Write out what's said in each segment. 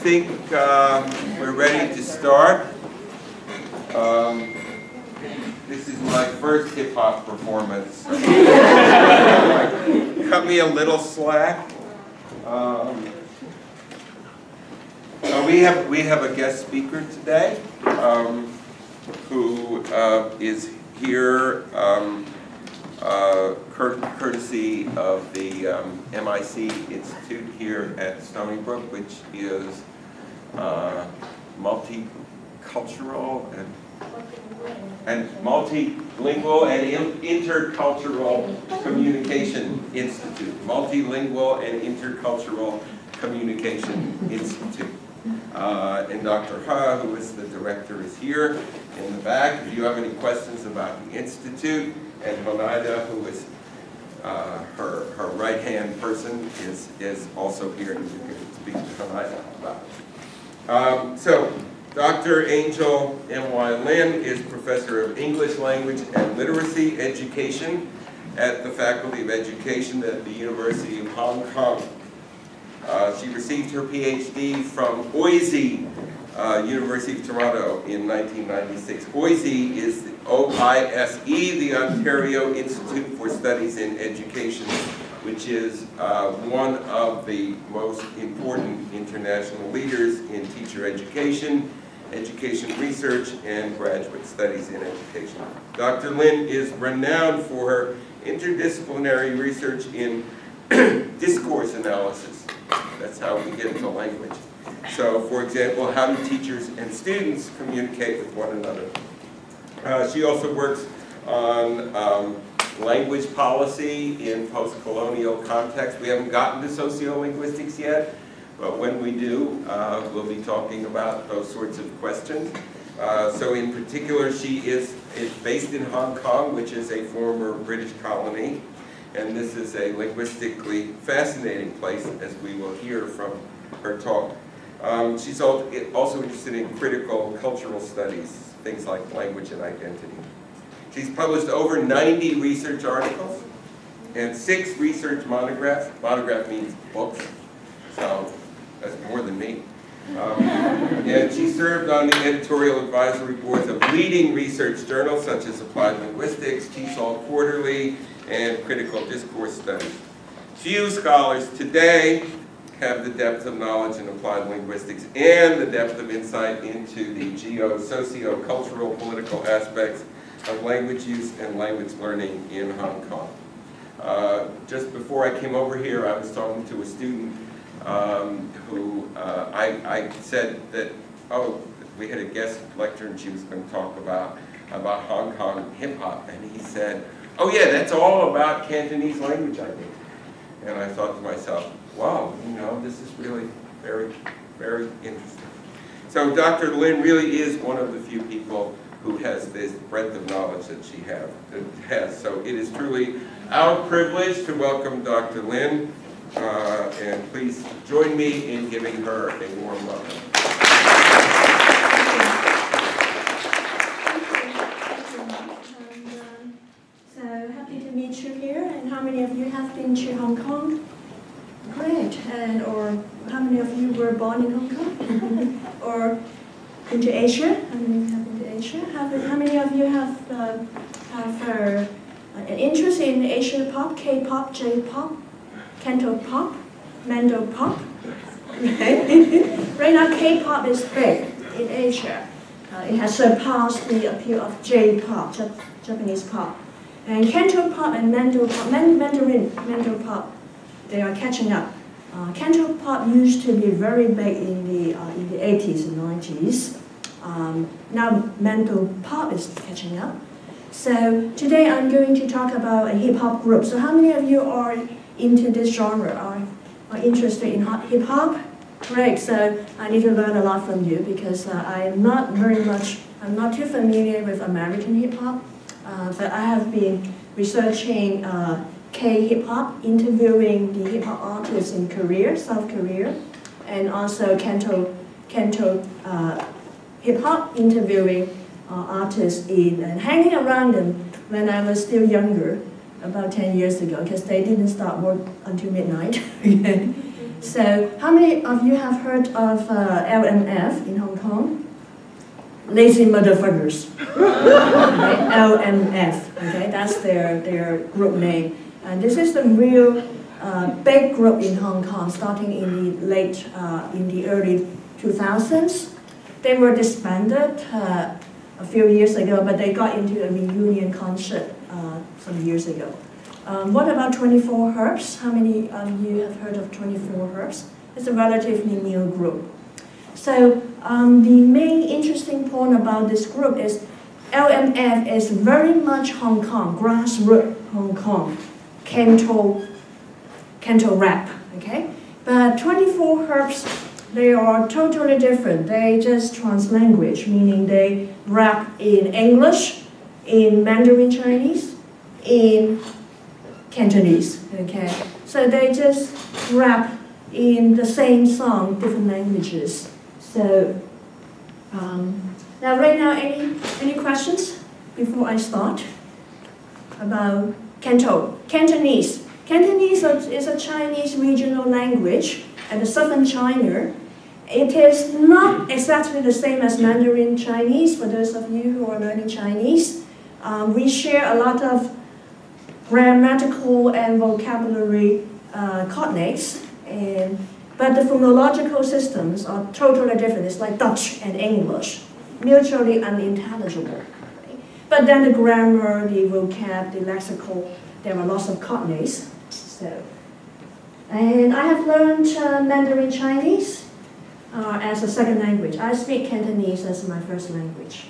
think we're ready to start. This is my first hip-hop performance. Cut me a little slack. We have a guest speaker today who is here courtesy of the MIC Institute here at Stony Brook, which is multicultural and multilingual and intercultural communication institute. Multilingual and intercultural communication institute. And Dr. Ha, who is the director, is here in the back. If you have any questions about the institute, and Honaida, who is her right-hand person, is also here, and you can speak to Honaida about it. So, Dr. Angel M.Y. Lin is Professor of English Language and Literacy Education at the Faculty of Education at the University of Hong Kong. She received her PhD from OISE, University of Toronto, in 1996. OISE is the OISE, the Ontario Institute for Studies in Education, which is one of the most important international leaders in teacher education, education research, and graduate studies in education. Dr. Lin is renowned for her interdisciplinary research in discourse analysis. That's how we get into language. So, for example, how do teachers and students communicate with one another? She also works on language policy in post-colonial context. We haven't gotten to sociolinguistics yet, but when we do, we'll be talking about those sorts of questions. So in particular, she is based in Hong Kong, which is a former British colony. And this is a linguistically fascinating place, as we will hear from her talk. She's also interested in critical cultural studies, things like language and identity. She's published over 90 research articles and 6 research monographs. Monograph means books, so that's more than me. And she served on the editorial advisory boards of leading research journals such as Applied Linguistics, TESOL Quarterly, and Critical Discourse Studies. Few scholars today have the depth of knowledge in applied linguistics and the depth of insight into the socio-cultural, political aspects of language use and language learning in Hong Kong. Just before I came over here, I was talking to a student who I said that, oh, we had a guest lecture and she was going to talk about Hong Kong hip-hop, and he said, oh yeah, that's all about Cantonese language, I think. And I thought to myself, wow, you know, this is really very, very interesting. So Dr. Lin really is one of the few people who has this breadth of knowledge that she has. So it is truly our privilege to welcome Dr. Lin, and please join me in giving her a warm welcome. And how many of you have been to Hong Kong? Great. And or how many of you were born in Hong Kong? Or into Asia? How many have been to Asia? How many of you have an interest in Asia pop, K-pop, J-pop, Canto pop, Mando pop? Right now, K-pop is big in Asia. It has surpassed the appeal of J-pop, Japanese pop. And Canto pop and Mando pop, Mandarin pop, they are catching up. Canto pop used to be very big in the 80s and 90s. Now Mando pop is catching up. So today I'm going to talk about a hip hop group. So how many of you are into this genre, are interested in hip hop? Great. So I need to learn a lot from you because I'm not too familiar with American hip hop. But I have been researching K-hip-hop, interviewing the hip-hop artists in Korea, South Korea, and also Canto hip-hop, interviewing artists and hanging around them when I was still younger, about 10 years ago, because they didn't start work until midnight. So how many of you have heard of LMF in Hong Kong? Lazy motherfuckers. Okay, LMF. Okay, that's their group name. And this is the real big group in Hong Kong, starting in the early 2000s. They were disbanded a few years ago, but they got into a reunion concert some years ago. What about 24 Herbs? How many of you have heard of 24 Herbs? It's a relatively new group. So the main interesting point about this group is LMF is very much Hong Kong, grassroots Hong Kong, canto rap, okay? But 24 Herbs, they are totally different. They just translanguage, meaning they rap in English, in Mandarin Chinese, in Cantonese, okay? So they just rap in the same song, different languages. So, now right now, any questions before I start about Canto? Cantonese. Cantonese is a Chinese regional language at the southern China. It is not exactly the same as Mandarin Chinese, for those of you who are learning Chinese. We share a lot of grammatical and vocabulary coordinates, but the phonological systems are totally different. It's like Dutch and English, mutually unintelligible. Right? But then the grammar, the vocab, the lexical, there are lots of coordinates. So, and I have learned Mandarin Chinese as a second language. I speak Cantonese as my first language.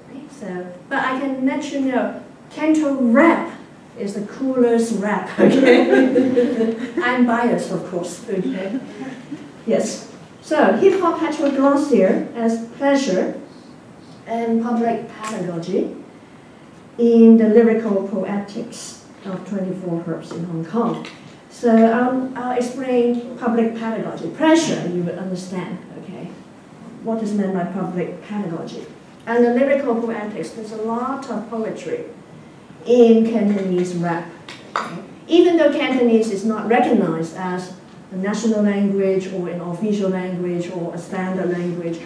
Okay, so, but I can let you know, Canto rap is the coolest rap, okay? I'm biased, of course, okay? Yes. So, hip-hop heteroglossia as pleasure and public pedagogy in the Lyrical Poetics of 24 Herbs in Hong Kong. So, I'll explain public pedagogy. Pleasure, you would understand, okay? What is meant by public pedagogy? And the Lyrical Poetics, there's a lot of poetry in Cantonese rap. Okay? Even though Cantonese is not recognized as a national language or an official language or a standard language,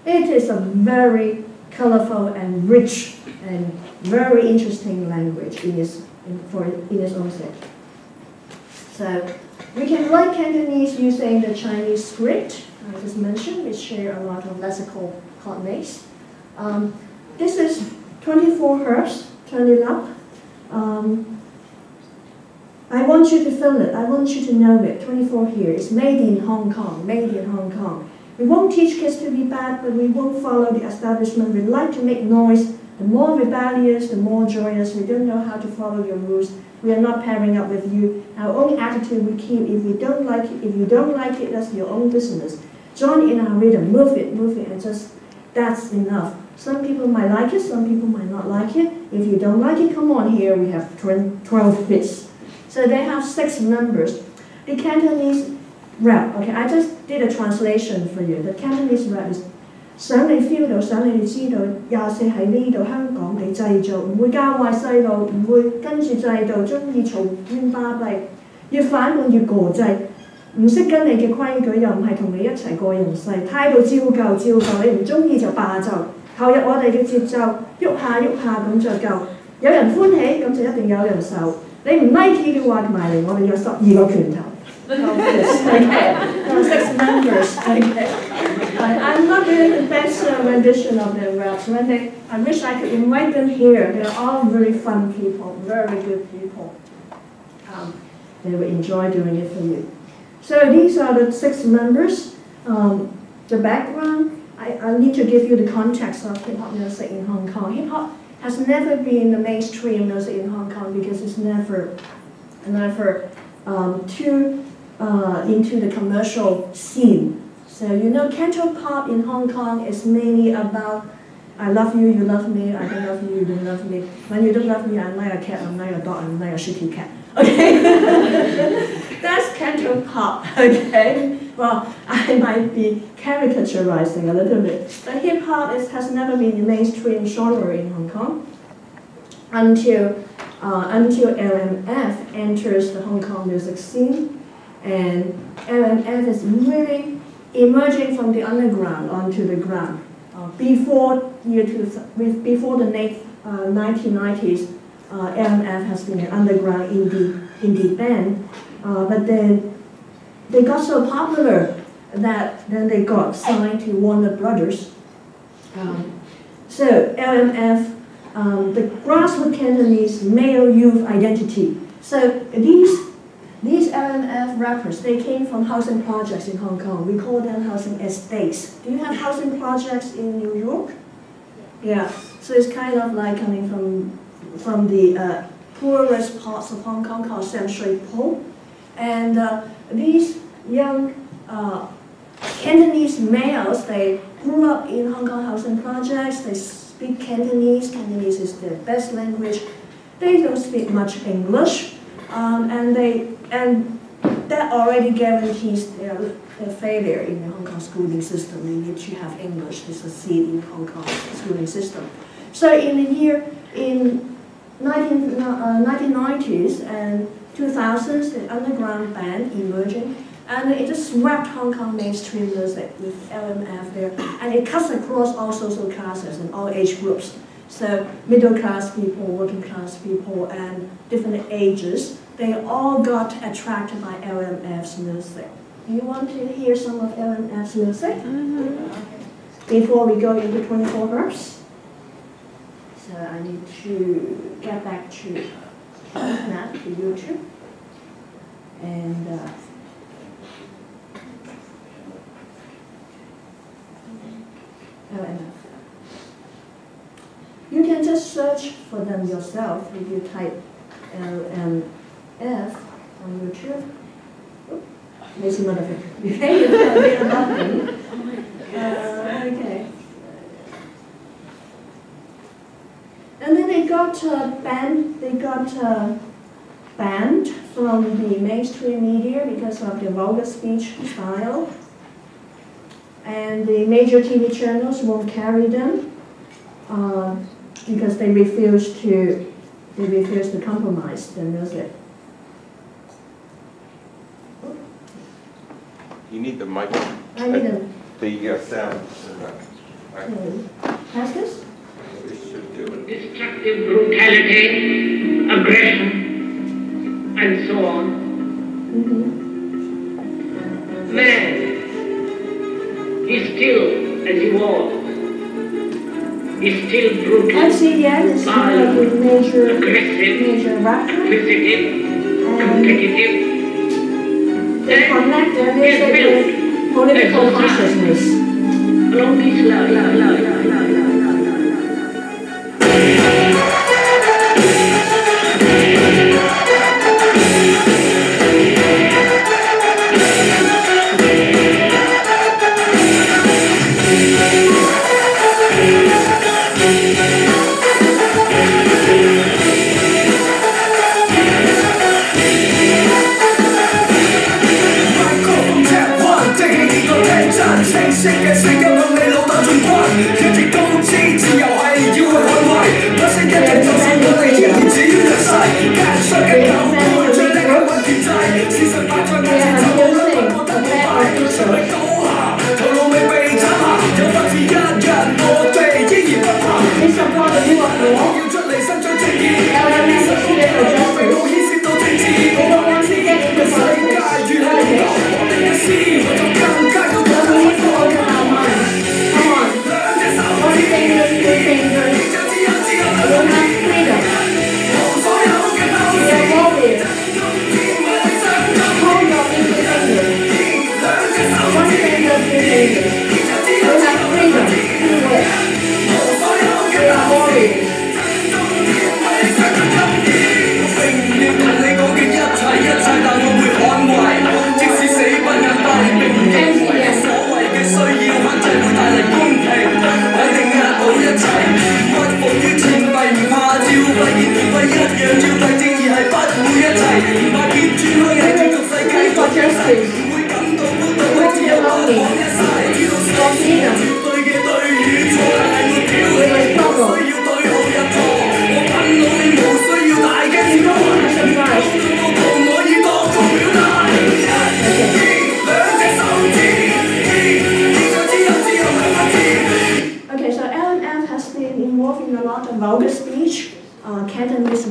it is a very colorful and rich and very interesting language in its own sake. So we can write Cantonese using the Chinese script, I just mentioned, which share a lot of lexical coordinates. This is 24 Herbs, turn it up. I want you to feel it, I want you to know it. 24 here is made in Hong Kong, made in Hong Kong. We won't teach kids to be bad, but we won't follow the establishment. We like to make noise. The more rebellious, the more joyous. We don't know how to follow your rules. We are not pairing up with you. Our own attitude we keep. If we don't like it, if you don't like it, that's your own business. Join in our rhythm, move it, and just, that's enough. Some people might like it, some people might not like it. If you don't like it, come on, here we have 12 bits. So they have 6 numbers. The Cantonese rap, okay, I just did a translation for you. The Cantonese rap is 想你 feel 到，想你哋知道，24喺呢度香港地製造，唔會教壞細路，唔會跟住制度，中意嘈喧巴閉，越反叛越國際，唔識跟你嘅規矩，又唔係同你一齊過人世，態度照舊，你唔中意就霸就，投入我哋嘅節奏，喐下咁就夠，有人歡喜咁就一定有人受，你唔 like 嘅話埋嚟，我哋有12個拳頭。Okay, 6 members. Okay, I'm not doing the best rendition of their raps. I wish I could invite them here. They're all very fun people, very good people. They will enjoy doing it for you. So these are the 6 members. The background, I need to give you the context of hip-hop music in Hong Kong. Hip-hop has never been the mainstream music in Hong Kong because it's never too into the commercial scene. So you know, canto pop in Hong Kong is mainly about I love you, you love me, I don't love you, you don't love me. When you don't love me, I'm like a cat, I'm like a dog, I'm like a shitty cat. Okay? That's canto pop, okay? Well, I might be caricaturizing a little bit. But hip hop has never been the mainstream genre in Hong Kong until LMF enters the Hong Kong music scene. And LMF is really emerging from the underground onto the ground. Before the late 1990s, LMF has been an underground indie band, but then they got so popular that then they got signed to Warner Brothers. So LMF, the grassroots Cantonese male youth identity. So these LMF rappers, they came from housing projects in Hong Kong. We call them housing estates. Do you have housing projects in New York? Yeah. So it's kind of like coming from the poorest parts of Hong Kong called Century Po. And these young Cantonese males, they grew up in Hong Kong housing projects. They speak Cantonese. Cantonese is their best language. They don't speak much English, and that already guarantees their failure in the Hong Kong schooling system. They need to have English to succeed in Hong Kong schooling system. So in 1990s and 2000s, the underground band emerging, and it just swept Hong Kong mainstream music with LMF there, and it cuts across all social classes and all age groups. So middle class people, working class people, and different ages, they all got attracted by LMF's music. Do you want to hear some of LMF's music? Mm-hmm. Before we go into 24 verse? So I need to get back to Snap, to YouTube. And LMF. You can just search for them yourself if you type LMF on YouTube. There's another picture. Okay. And then they got banned from the mainstream media because of their vulgar speech style. And the major TV channels won't carry them because they refuse to compromise their music. You need the mic. I need a... The sound. Pass this? This should do it. Destructive brutality, aggression, and so on. Mm-hmm. Man is still as he was. Is still brutal, MCN is one of the major rapper. inquisitive, competitive. They connect their music with political consciousness. Along these Take it,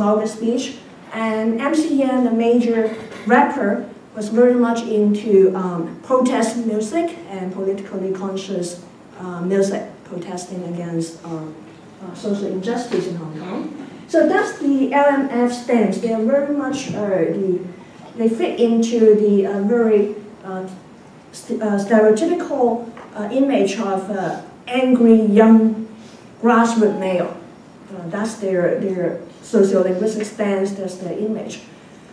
vulgar speech. And MC Yan, the major rapper, was very much into protest music and politically conscious music, protesting against social injustice in Hong Kong. So that's the LMF stands. They are very much, they fit into the very stereotypical image of angry young grassroots male. That's their sociolinguistic stance, that's their image.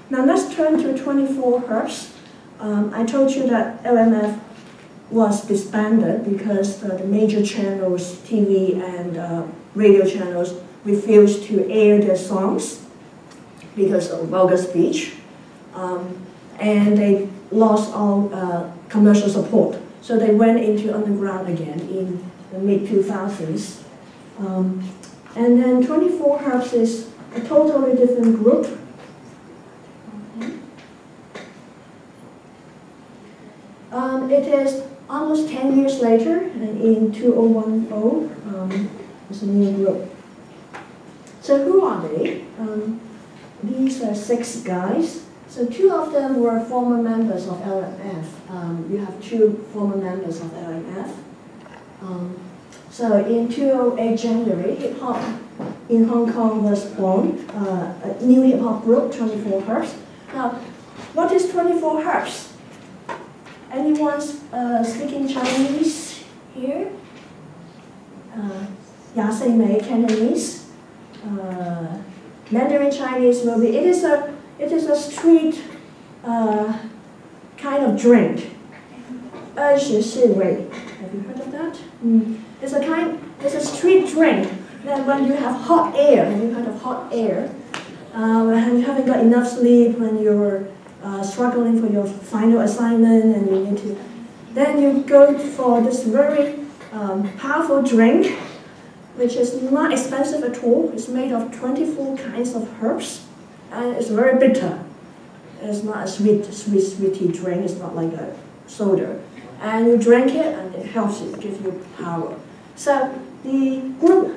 Now let's turn to 24 Hertz. I told you that LMF was disbanded because the major channels, TV and radio channels, refused to air their songs because of vulgar speech. And they lost all commercial support. So they went into underground again in the mid-2000s. And then 24 Hertz is a totally different group. It is almost 10 years later, and in 2010, it's a new group. So who are they? These are 6 guys. So 2 of them were former members of LMF. You have 2 former members of LMF. So in 2008 January, hip hop in Hong Kong was born, a new hip hop group, 24 Hertz. Now, what is 24 Hertz? Anyone speaking Chinese here? Ya Sei Mei Cantonese. Mandarin Chinese will be. It is a street kind of drink. 24 味. Have you heard of that? It's a street drink. Then when you have hot air, have you heard of hot air? When you haven't got enough sleep, when you're struggling for your final assignment and you need to, then you go for this very powerful drink, which is not expensive at all. It's made of 24 kinds of herbs, and it's very bitter. It's not a sweety drink. It's not like a soda. And you drink it, and it helps you, gives you power. So the group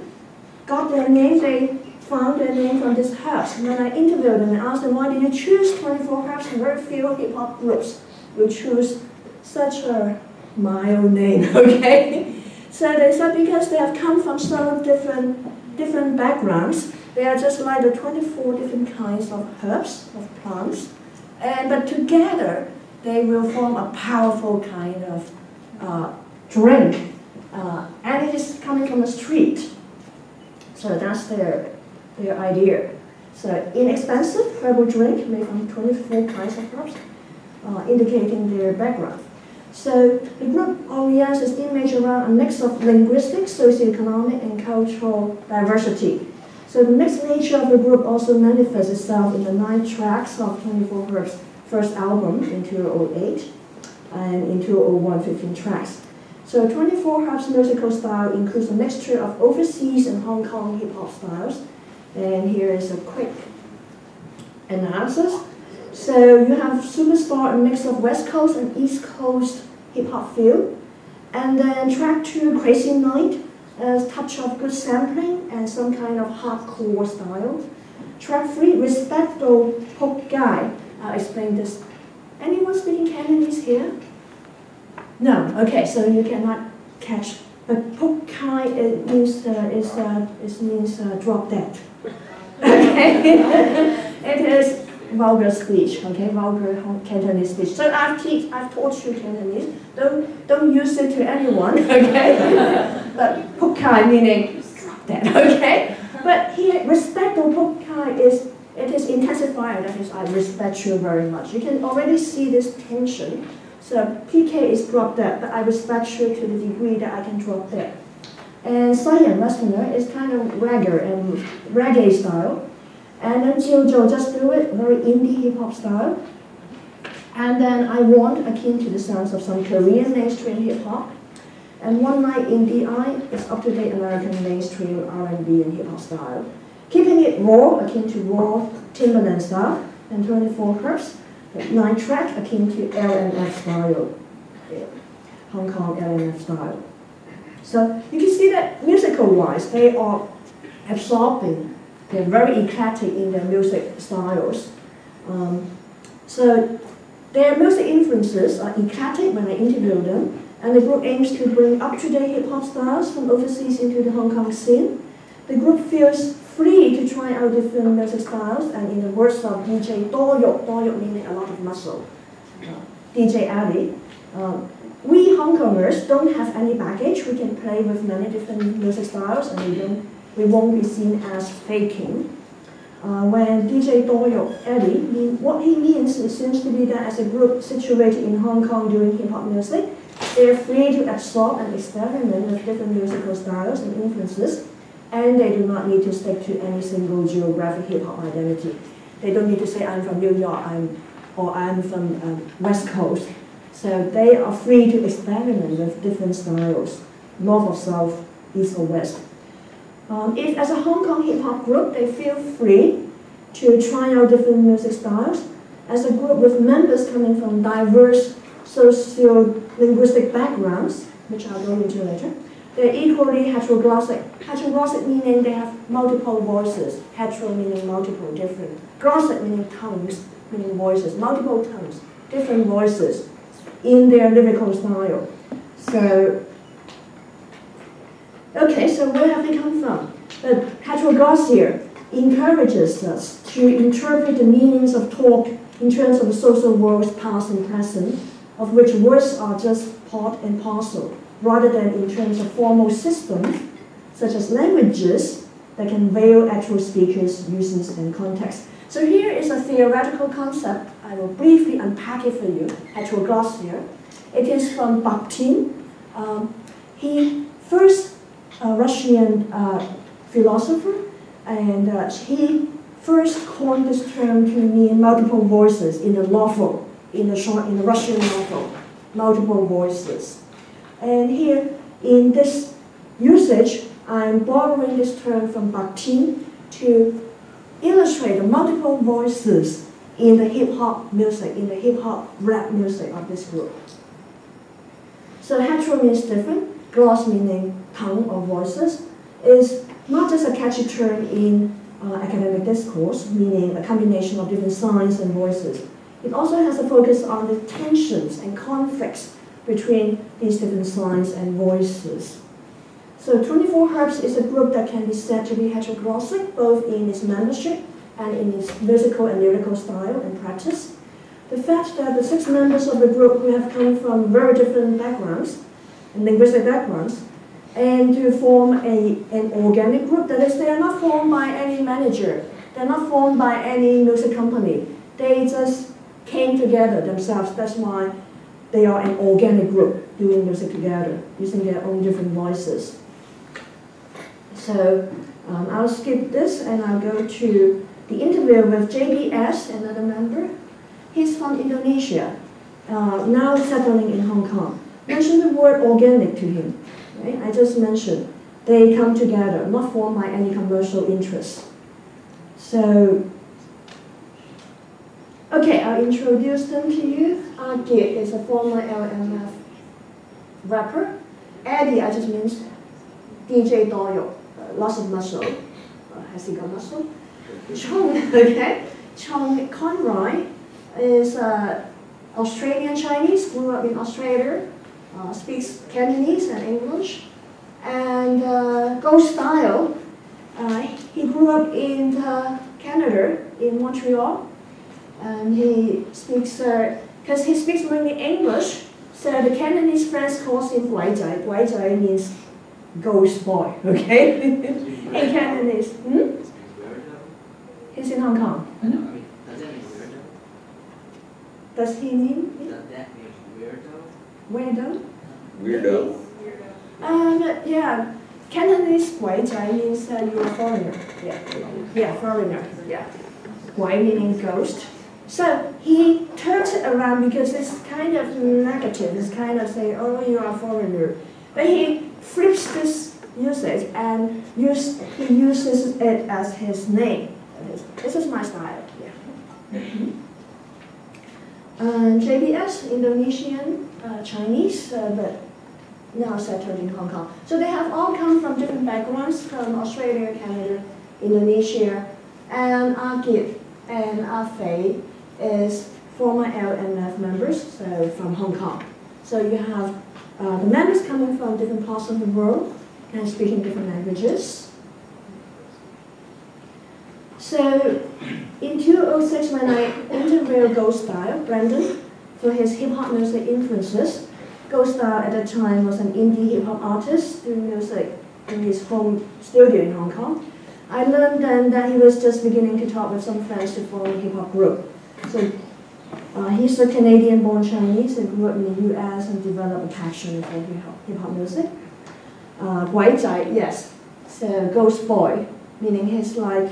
got their name. They found their name from this herbs. And when I interviewed them and asked them, why did you choose 24 Hertz? Very few hip-hop groups will choose such a mild name, okay? So they said because they have come from so different backgrounds, they are just like the 24 different kinds of herbs, of plants, but together they will form a powerful kind of drink, and it is coming from the street. So that's their idea. So inexpensive herbal drink made from 24 kinds of herbs, indicating their background. So the group orients its image around a mix of linguistic, socioeconomic, and cultural diversity. So the mixed nature of the group also manifests itself in the 9 tracks of 24 Hertz first album in 2008, and in 2001, 15 tracks. So 24 Hertz musical style includes a mixture of overseas and Hong Kong hip-hop styles. And here is a quick analysis. So you have Superstar, a mix of West Coast and East Coast hip-hop feel. And then track 2, Crazy Night, a touch of good sampling and some kind of hardcore style. Track 3, Respecto Pok Gai. I'll explain this. Anyone speaking Cantonese here? No. Okay, so you cannot catch. But Pok Kai it means drop dead. Okay, it is vulgar speech. Okay, vulgar Cantonese speech. So I've taught you Cantonese. Don't use it to anyone. Okay, but Pok Kai meaning drop dead. Okay, but here respect or Pok Kai is intensified. That is, I respect you very much. You can already see this tension. So PK is drop dead, but I respect you to the degree that I can drop dead. And Saiyan Westerner is kind of reggae style. And then Jiu just do it, very indie hip-hop style. And then I Want, akin to the sounds of some Korean mainstream hip-hop. And One Night in DI is up-to-date American mainstream R&B and hip-hop style. Keeping it raw, akin to raw Timberland style. And 24 Hertz, 9 track, akin to LMF style. Hong Kong LMF style. So you can see that musical-wise, they are absorbing They're very eclectic in their music styles. So their music influences are eclectic when I interview them, and the group aims to bring up-to-date hip-hop styles from overseas into the Hong Kong scene. The group feels free to try out different music styles, and in the words of DJ Doyok meaning a lot of muscle, DJ Ali, we Hong Kongers don't have any baggage. We can play with many different music styles, and we won't be seen as faking. When DJ Doyok Ali, what he means, it seems to be that as a group situated in Hong Kong doing hip-hop music, they are free to absorb and experiment with different musical styles and influences, and they do not need to stick to any single geographic hip-hop identity. They don't need to say, I'm from New York, I'm from West Coast. So they are free to experiment with different styles, north or south, east or west. If as a Hong Kong hip-hop group, they feel free to try out different music styles, as a group with members coming from diverse socio-linguistic backgrounds, which I'll go into later, they're equally heteroglossic. Heteroglossic meaning they have multiple voices. Hetero meaning multiple, different. Glossic meaning tones, meaning voices, multiple tones, different voices in their lyrical style. So, okay, so where have they come from? But heteroglossia encourages us to interpret the meanings of talk in terms of the social worlds past and present, of which words are just part and parcel, rather than in terms of formal systems, such as languages that can veil actual speakers, uses, and context. So here is a theoretical concept. I will briefly unpack it for you, heteroglossia. It is from Bakhtin. He first Russian philosopher, and he first coined this term to mean multiple voices in the novel, in the Russian novel, multiple voices. And here, in this usage, I'm borrowing this term from Bakhtin to illustrate the multiple voices in the hip-hop music, in the hip-hop rap music of this group. So hetero means different, gloss meaning tongue or voices, is not just a catchy term in academic discourse, meaning a combination of different signs and voices. It also has a focus on the tensions and conflicts between these different signs and voices. So 24 Hertz is a group that can be said to be heteroglossic, both in its membership and in its musical and lyrical style and practice. The fact that the 6 members of the group who have come from very different backgrounds, and linguistic backgrounds, and to form an organic group, that is, they are not formed by any manager, they're not formed by any music company, they just came together themselves. That's why they are an organic group doing music together, using their own different voices. So I'll skip this and I'll go to the interview with JBS, another member. He's from Indonesia, now settling in Hong Kong. Mention the word organic to him. Right? I just mentioned they come together, not formed by any commercial interest. So, okay, I'll introduce them to you. Git is a former LMF rapper. Eddie, I just mentioned DJ Doyok, lots of muscle. Has he got muscle? Chong, okay. Chong Conway is Australian Chinese, grew up in Australia, speaks Cantonese and English. And Ghost Style, he grew up in Canada, in Montreal. And he speaks, because he speaks mainly English, so the Cantonese friends calls him Guai Zai. Guai Zai means ghost boy, okay? In Cantonese. He's in Hong Kong. Does that mean weirdo? Does he mean? Does that mean weirdo? Weirdo? Weirdo. Yeah, Cantonese Guai Zai means you're a foreigner. Yeah, foreigner, yeah. Guai meaning ghost. So he turns it around because it's kind of negative. It's kind of saying, oh, you are a foreigner. But he flips this usage and he uses it as his name. This is my style. Yeah. JBS, Indonesian, Chinese, but now settled in Hong Kong. So they have all come from different backgrounds, from Australia, Canada, Indonesia, and Agit and Afei is former LMF members, so from Hong Kong. So you have the members coming from different parts of the world and speaking different languages. So in 2006, when I interviewed Ghost Style, Brandon, for his hip-hop music influences, Ghost Style at the time was an indie hip-hop artist doing music in his home studio in Hong Kong. I learned then that he was just beginning to talk with some friends to form a hip-hop group. So he's a Canadian-born Chinese who grew up in the US and developed a passion for hip-hop music. Guai Zai, yes, so Ghost Boy, meaning he's like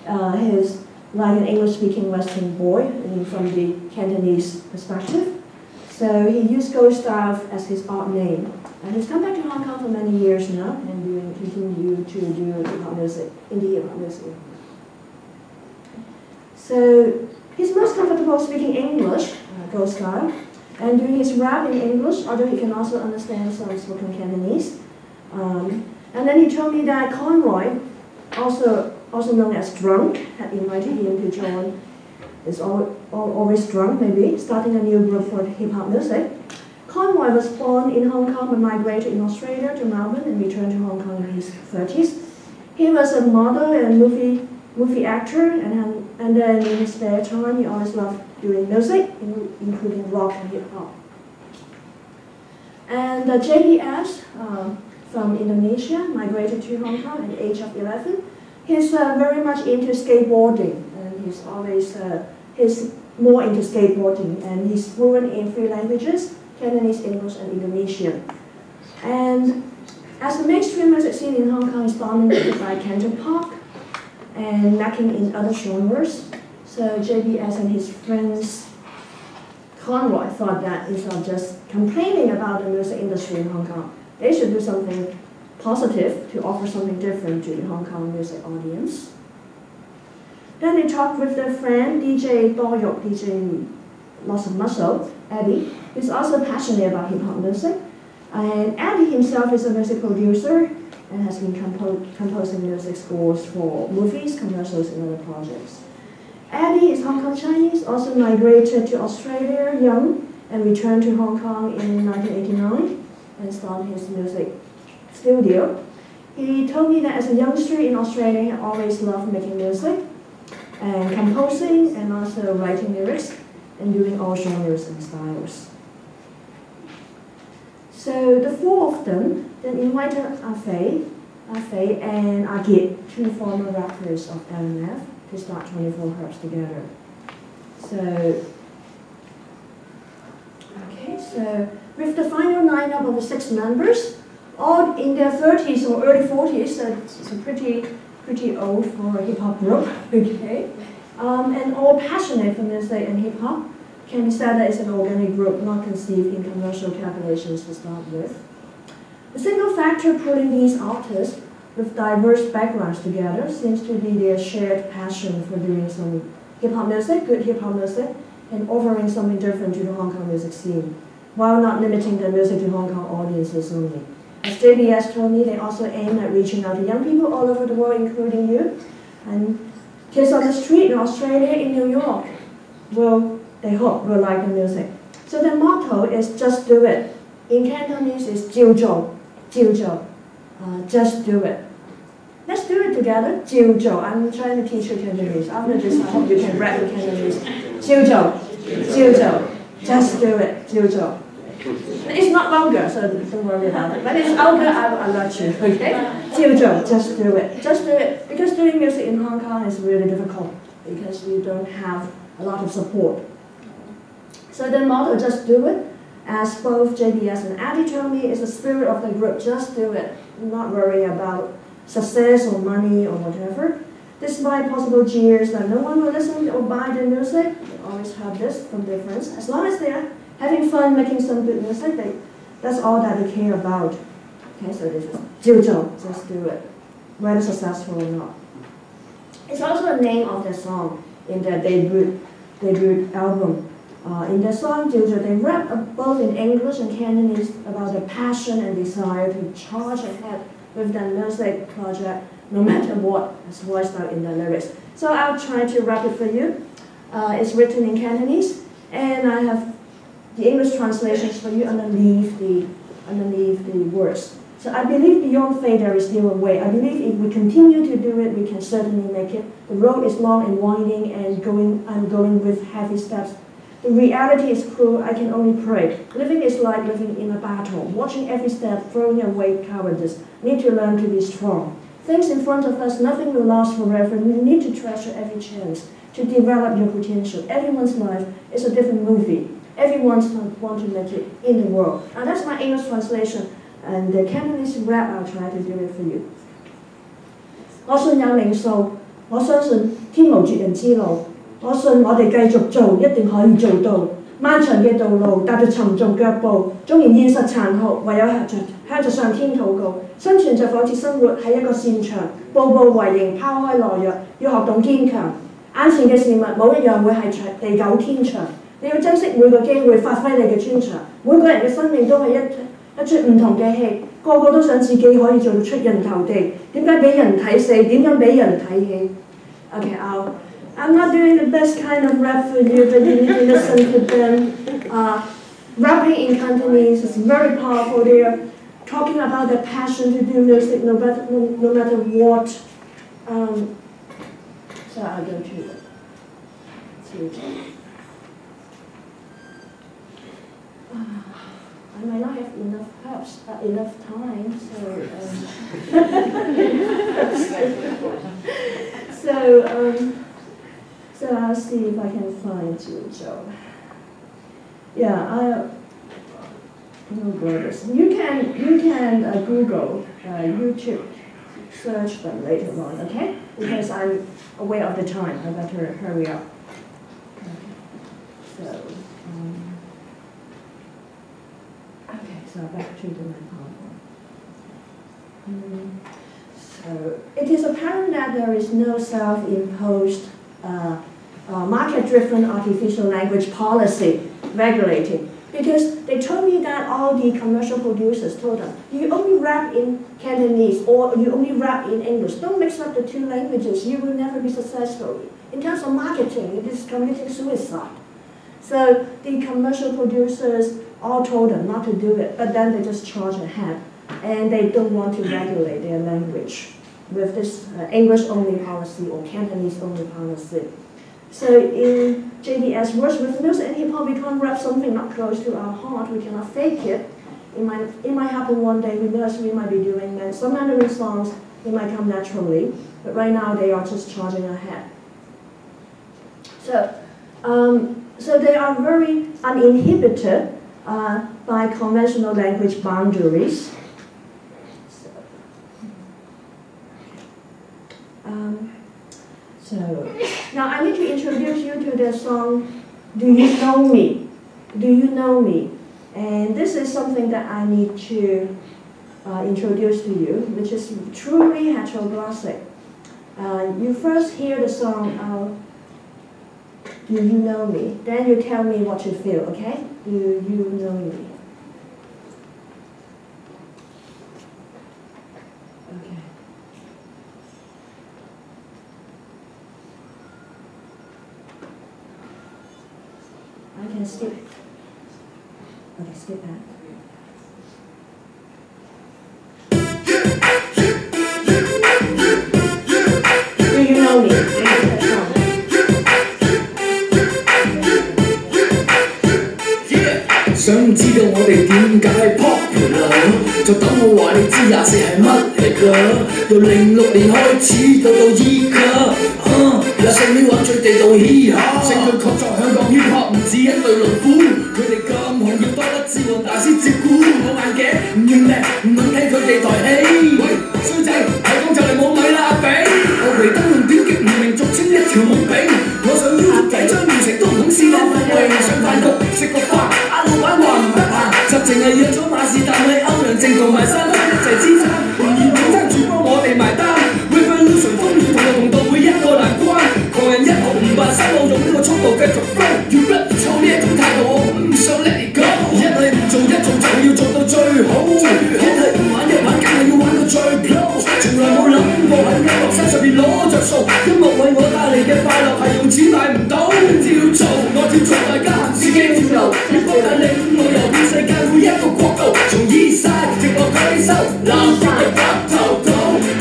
an English-speaking Western boy from the Cantonese perspective. So he used Ghost Style as his art name. And he's come back to Hong Kong for many years now and continue to do hip-hop music, indie hip-hop music. So he's most comfortable speaking English, Ghost Style, and doing his rap in English, although he can also understand some spoken Cantonese. And then he told me that Conway, also known as Drunk, had invited him to join. Is always drunk, maybe, starting a new group for hip-hop music. Conway was born in Hong Kong but migrated in Australia to Melbourne and returned to Hong Kong in his 30s. He was a model and movie actor, and then in his spare time he always loved doing music, including rock and hip-hop. And JBS from Indonesia migrated to Hong Kong at the age of 11. He's very much into skateboarding, and he's more into skateboarding, and he's fluent in 3 languages, Cantonese, English, and Indonesian. And as the mainstream music scene in Hong Kong is dominated by cantopop and lacking in other genres, so JBS and his friends Conway thought that instead of just complaining about the music industry in Hong Kong, they should do something positive to offer something different to the Hong Kong music audience. Then they talked with their friend, DJ Doyok, DJ Lots of Muscle, Eddie, who's also passionate about hip-hop music. And Eddie himself is a music producer and has been composing music scores for movies, commercials, and other projects. Eddie is Hong Kong Chinese, also migrated to Australia young and returned to Hong Kong in 1989 and started his music studio. He told me that as a youngster in Australia, he always loved making music and composing and also writing lyrics and doing all genres and styles. So the 4 of them then invited Afei and Agit, 2 former rappers of LMF, to start 24 Hertz together. So with the final lineup of the 6 members, all in their 30s or early 40s, so it's a pretty old for a hip-hop group, okay? And all passionate for music and hip-hop, can be said that it's an organic group, not conceived in commercial calculations to start with. The single factor putting these artists with diverse backgrounds together seems to be their shared passion for doing some hip-hop music, good hip-hop music, and offering something different to the Hong Kong music scene, while not limiting their music to Hong Kong audiences only. As JBS told me, they also aim at reaching out to young people all over the world, including you, and kids on the street in Australia, in New York, they hope will like the music. So their motto is just do it. In Cantonese is 照做, 照做, just do it. Let's do it together, 照做. I'm trying to teach you Cantonese. After this, I hope you can rap in Cantonese. 照做, 照做, just do it, 照做. It's not vulgar, so don't worry about it. But it's vulgar, I'll let you, okay? 照做, just do it. Just do it. Because doing music in Hong Kong is really difficult because you don't have a lot of support. So the motto, just do it, as both JBS and Eddie told me, is the spirit of the group, just do it. Not worry about success or money or whatever. Despite possible jeers that no one will listen or buy their music, they always have this from their friends. As long as they're having fun making some good music, that's all that they care about. Okay, so this is 照做, just do it, whether successful or not. It's also a name of their song in their debut album. In their song, 照做, they rap both in English and Cantonese about their passion and desire to charge ahead with their music project no matter what is voiced out in the lyrics. So I'll try to rap it for you. It's written in Cantonese, and I have the English translations for you underneath the words. So I believe beyond faith there is still a way. I believe if we continue to do it, we can certainly make it. The road is long and winding, and I'm going with heavy steps. The reality is cruel, I can only pray. Living is like living in a battle, watching every step, throwing away cowardice. Need to learn to be strong. Things in front of us, nothing will last forever. You need to treasure every chance to develop your potential. Everyone's life is a different movie. Everyone's want to make it in the world. And that's my English translation. And the Cantonese rap, I'll try to do it for you. 我信有靈數，我相信天無絕人之路。我信我哋繼續做，一定可以做到。漫長嘅道路，踏着沉重腳步，縱然現實殘酷，唯有向着上天禱告。生存就仿似生活喺一個戰場，步步為營，拋開懦弱，要學懂堅強。眼前嘅事物冇一樣會係地久天長，你要珍惜每個機會，發揮你嘅專長。每個人嘅生命都係一出唔同嘅戲，個個都想自己可以做到出人頭地。點解俾人睇死？點樣俾人睇起 ？Okay, I'm not doing the best kind of rap for you, but you need to listen to them. Rapping in Cantonese is very powerful. They are talking about their passion to do music, no matter what. So I'll go to it. I might not have enough time, so I'll see if I can find you, Joe. Yeah, no brothers. You can Google YouTube, search them later on, okay? Because I'm aware of the time. I better hurry up. Okay. So back to the PowerPoint. So it is apparent that there is no self-imposed market-driven artificial language policy regulating, because they told me that all the commercial producers told them, you only rap in Cantonese or you only rap in English. Don't mix up the two languages. You will never be successful. In terms of marketing, it is committing suicide. So the commercial producers all told them not to do it, but then they just charge ahead, and they don't want to regulate their language with this English-only policy or Cantonese-only policy. So in JDS works with music and hip-hop, we can't rap something not close to our heart. We cannot fake it. It might happen one day with us. We might be doing some Mandarin songs. It might come naturally, but right now they are just charging ahead. So they are very uninhibited by conventional language boundaries. So now I need to introduce you to the song Do You Know Me? Do You Know Me? And this is something that I need to introduce to you, which is truly heteroglossic. You first hear the song Do You Know Me? Then you tell me what you feel, okay? Do you know me? Okay. I can skip. Okay, skip that. Do you know me? Yeah. 想知道我哋點解 popular？ 就等我話你知24係乜嚟㗎？由06年開始到依家，24秒揾最地道 hip hop， 成句確作香港 hip hop 唔止一對龍虎，佢哋咁紅要多得志王大師照顧。冇眼鏡唔認命，唔肯睇佢哋台戲。喂，衰仔，睇講就嚟冇米啦阿炳，後期燈籠短極唔明，俗稱一條冇柄。我上 YouTube 計張面成都唔肯試我復榮，上飯局食個飯，老闆話唔得閒，實情係約咗馬士，但係歐陽靖同埋山東一齊支撐，仍然競爭住幫我哋埋單。Revolution 風雨同道會一個難關，狂人一毫唔扮三路，用呢個速度繼續 flow。要不而操呢一種態度，我唔想 let it go。一係唔做一做就要做到最好，一係唔玩一玩，梗係要玩到最 pro。從來冇諗過喺呢個國度，從 East Side 直落舉手，南邊嘅北頭島，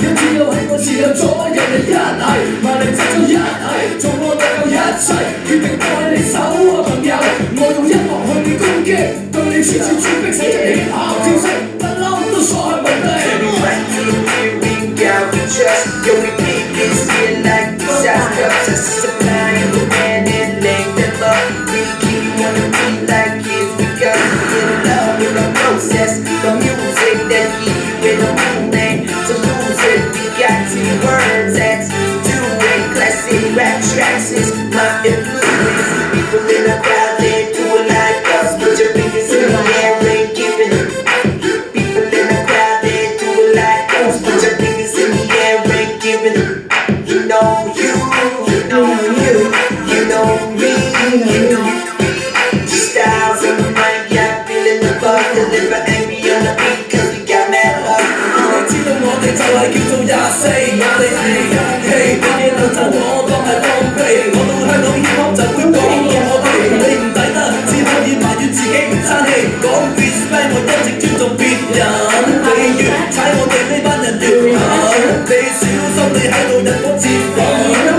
一知道係我持有咗人哋一係，萬力製造一係，做我能夠一切，決定放喺你手啊朋友，我用音樂向你攻擊，對你處處處逼死隻起跑招式，不嬲都錯係無敵。God we trust, yo we keep this here like disaster. Just supplying the man and link them up. We keep wanna be like kids because we in love with the process. The music that keep you in the movement. To lose it, we got 2 words that's doing classic rap tracks is my influence. People in the crowd they do it like us, put your fingers in the air and give it. People in the crowd they do it like us, put your fingers in the air and give it. You know you, you know you, you know me, you know your styles on the mic, yeah, feeling the buzz, deliver angry on the beat, cause we got mad love. 知道我哋就係叫做24，我哋係氣，乜嘢都就我當係放屁，我到香港 hip hop 就會講到我哋，你唔抵得，只可以埋怨自己唔爭氣，講 respect 我一直尊重別人，你越踩我哋呢班人越狠，你小心你喺度引火自焚，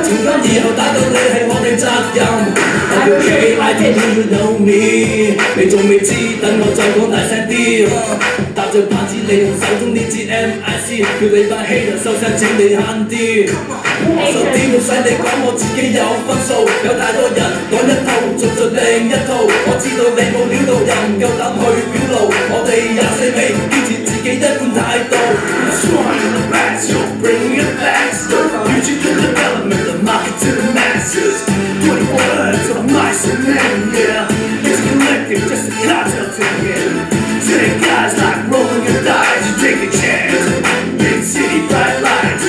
從今以後打到你係我哋責任。Okay, I think you know me， 你仲未知，等我再講大聲啲。搭著棒子，你用手中呢支 MIC， 叫你班 hater 收聲，請你慳啲。我想點唔使你講，我自己有分數，有太多人講一套，做出另一套。我知道你冇料到，又唔夠膽去表露，我哋24味，堅持自己一貫態度。Strong in the past, you'll bring it faster. Musical development, the market to the masses. 24 words of mice and men, yeah. It's collective, just a cartel thing, yeah. Take guys like rolling your dice, you take a chance. Big city bright lights.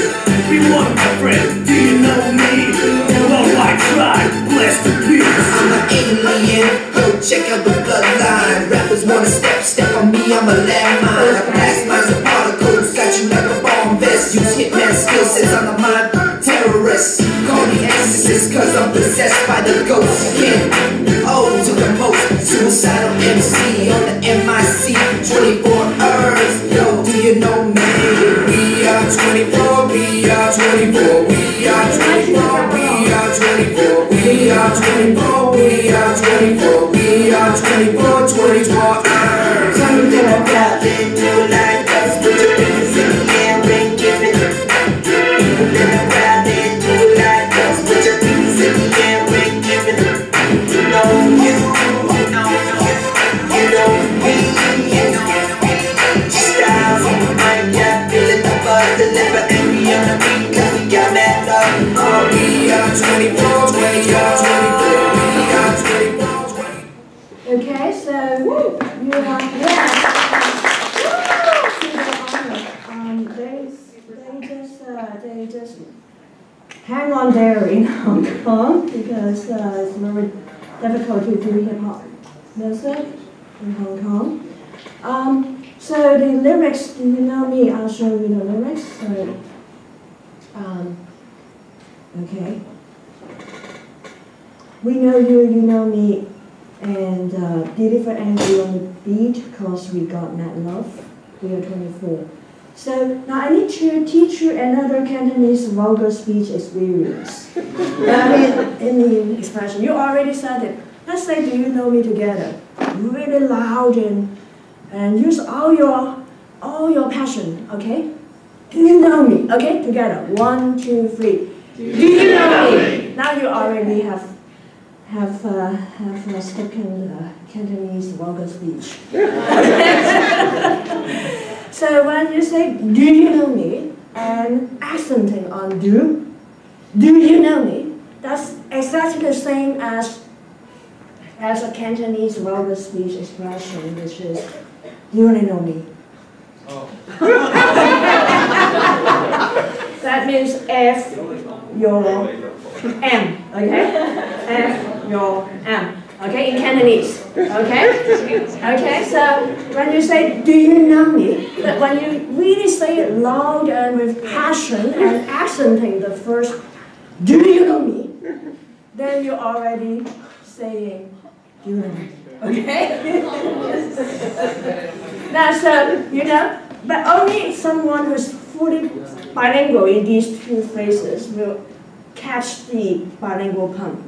Be one, my friend, do you know me? Well, white tribe, bless the peace. I'm an alien, yo check out the bloodline. Rappers wanna step on me, I'm a landmine. I blast minds and particles, got you like a bomb vest. Use hitman skill sets, I'm a mind terrorist. Call me exorcist, cause I'm possessed by the ghost. Can't hold to the most suicidal MC on the MIC. 24 Earth, yo, do you know me? We are 24, we are 24, we are 24, we are 24, we are 24, we are 24, we are 24, 24 Earth. Something about it, do like us, put your fingers in the air and give it. People in the crowd, they do like us, put your fingers in the air and give it. You know you, you know you, you know me, you know me. Styles on the mic, yeah, feeling the buzz, deliver angry on the beat, cause we got mad love. Oh, we are 24, 24, 24, we are 24, 24. Okay, so you are they just hang on there in Hong Kong because it's very difficult to do hip hop music in Hong Kong. So the lyrics, do you know me? I'll show you the lyrics. So, okay. We know you, you know me, and deliver angry on the beat because we got mad love. We are 24. So now I need to teach you another Cantonese vulgar speech experience. In the expression, you already said it. Let's say, do you know me together? Really loud and use all your passion, okay? Do you know me? Okay, together. 1, 2, 3. Do you know me? Now you already have spoken Cantonese vulgar speech. So when you say, do you know me? And accenting on do you know me? That's exactly the same as a Cantonese vulgar speech expression, which is, do you really know me? Oh. That means F your M, okay? F your M, okay, in Cantonese, okay? Okay, so when you say, do you know me? But when you really say it loud and with passion and accenting the first, do you know me? Then you're already saying, do you know me? Okay? Now, so, you know, but only someone who's fully bilingual in these two phrases will catch the bilingual pun,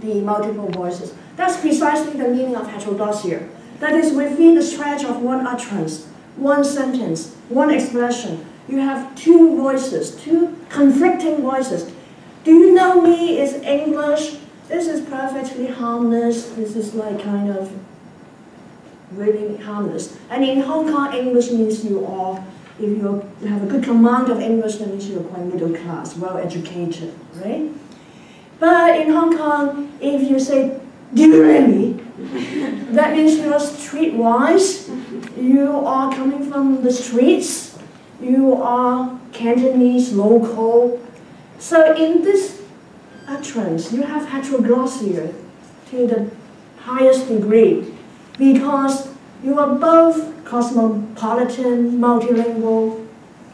the multiple voices. That's precisely the meaning of heteroglossia. That is, within the stretch of one utterance, one sentence, one expression, you have two voices, two conflicting voices. Do you know me is English? This is perfectly harmless. This is like kind of really harmless. And in Hong Kong, English means you are, if you have a good command of English, that means you're quite middle class, well educated, right? But in Hong Kong, if you say, do you really? That means you're streetwise, you are coming from the streets, you are Cantonese local. So in this utterance, you have heteroglossia to the highest degree because you are both cosmopolitan, multilingual,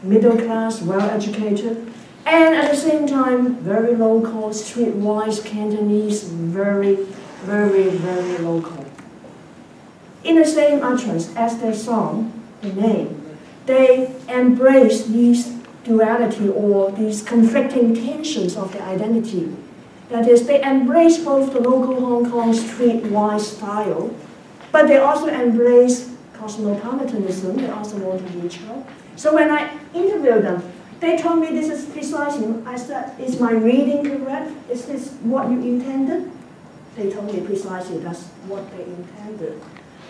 middle class, well-educated, and at the same time, very local, streetwise, Cantonese, very, very, very local. In the same utterance as their song, the name, they embrace these duality or these conflicting tensions of their identity. That is, they embrace both the local Hong Kong streetwise style, but they also embrace cosmopolitanism. They also want to reach out. So when I interviewed them, they told me this is precisely, I said, is my reading correct? Is this what you intended? They told me precisely that's what they intended.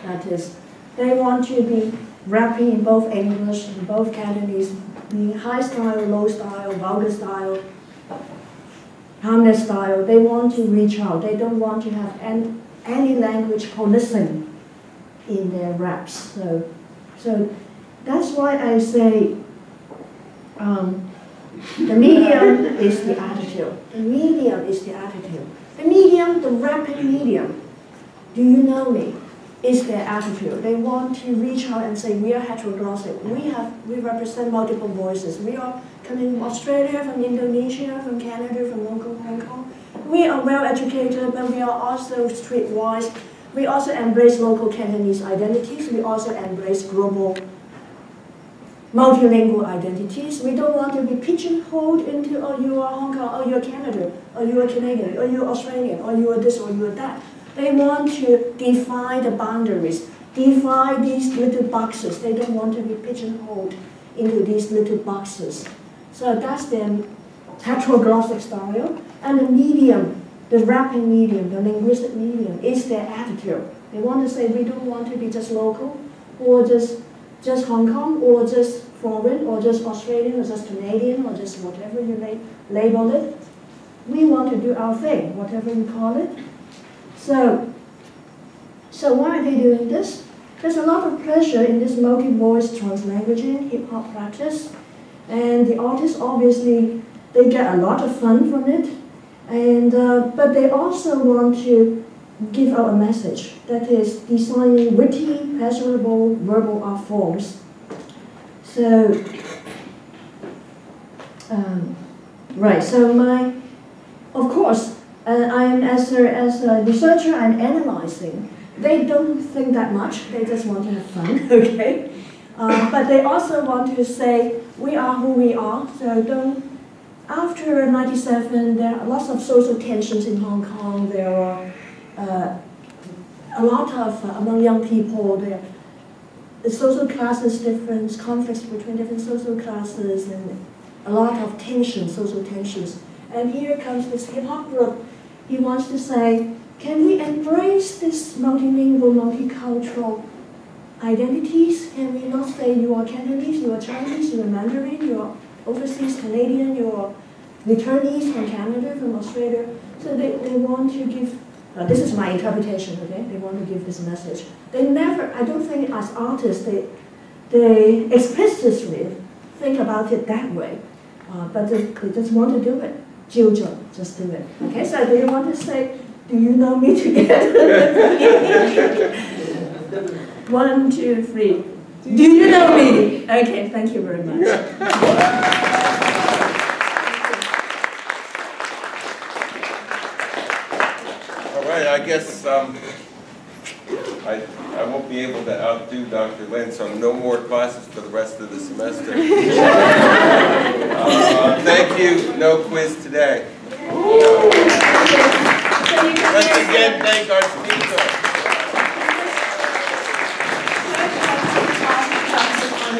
That is, they want to be rapping in both English and both Cantonese, being high style, low style, vulgar style, harmless style. They want to reach out. They don't want to have any language policing in their raps. So that's why I say the medium is the attitude. The medium is the attitude. The medium, the rapping medium, do you know me, is their attitude. They want to reach out and say, we are heteroglossic. We represent multiple voices. We are coming from Australia, from Indonesia, from Canada, from local Hong Kong. We are well educated, but we are also streetwise. We also embrace local Cantonese identities. We also embrace global multilingual identities. We don't want to be pigeonholed into, oh, you are Hong Kong, oh, you're Canada, or you are Canadian, or you're Australian, or you are this, or you are that. They want to define the boundaries, define these little boxes. They don't want to be pigeonholed into these little boxes. So that's their heteroglossic style. And the medium, the rapping medium, the linguistic medium, is their attitude. They want to say, we don't want to be just local, or just Hong Kong, or just foreign, or just Australian, or just Canadian, or just whatever you label it. We want to do our thing, whatever you call it. So why are they doing this? There's a lot of pleasure in this multi-voice translanguaging hip-hop practice. And the artists, obviously, they get a lot of fun from it. And, but they also want to give out a message, that is designing witty, pleasurable verbal art forms. So, right, so of course, I am as a researcher, I'm analyzing. They don't think that much, they just want to have fun, okay? But they also want to say, we are who we are, so after 97, there are lots of social tensions in Hong Kong. There are a lot of, among young people, the social classes difference, conflicts between different social classes, and a lot of tensions, social tensions. And here comes this hip-hop group. He wants to say, can we embrace this multilingual, multicultural identities? Can we not say you are Cantonese, you are Chinese, you are Mandarin, you are overseas Canadian, you are returnees from Canada, from Australia? So they want to give, this is my interpretation, okay? They want to give this message. They never, I don't think as artists, they explicitly think about it that way, but they just want to do it. Just do it. Okay, so do you want to say, do you know me together? 1, 2, 3. Do you know me? Okay, thank you very much. All right, I guess I won't be able to outdo Dr. Lin, so no more classes for the rest of the semester. Thank you. No quiz today. Let's again thank our speaker.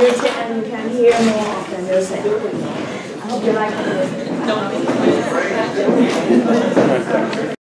Music, and you can hear more of the music. I hope you like the music.